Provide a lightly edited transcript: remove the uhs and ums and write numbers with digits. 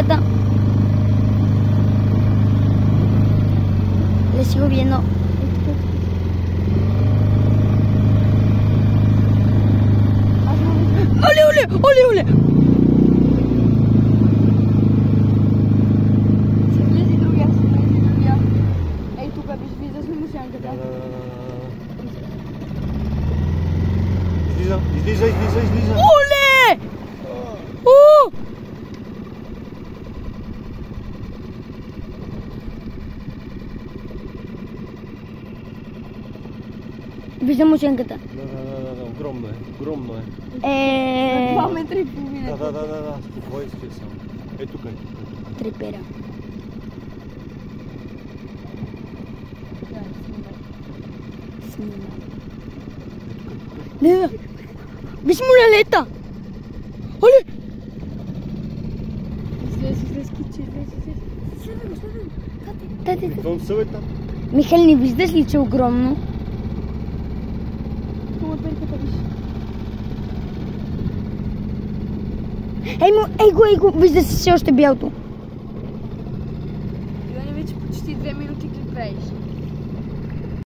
сянката. Не си го видно. Оле! Се влезе другия. Ей, тук виждаш ли му сянката? Излиза. Оле! Виждам му сянката. Да, огромно е. 2 метра и половина. Да, спокойствие само. Е, тук е. Три пера. Снимай. Да. Виж му лелета. Оле! Излез, кичи, излез. Следвай. Каквом съвета? Михаил, не виждаш ли, че е огромно? Това перката виж. Ей го, вижда си все още бялото. Иване, вече почти 2 минути клепееш.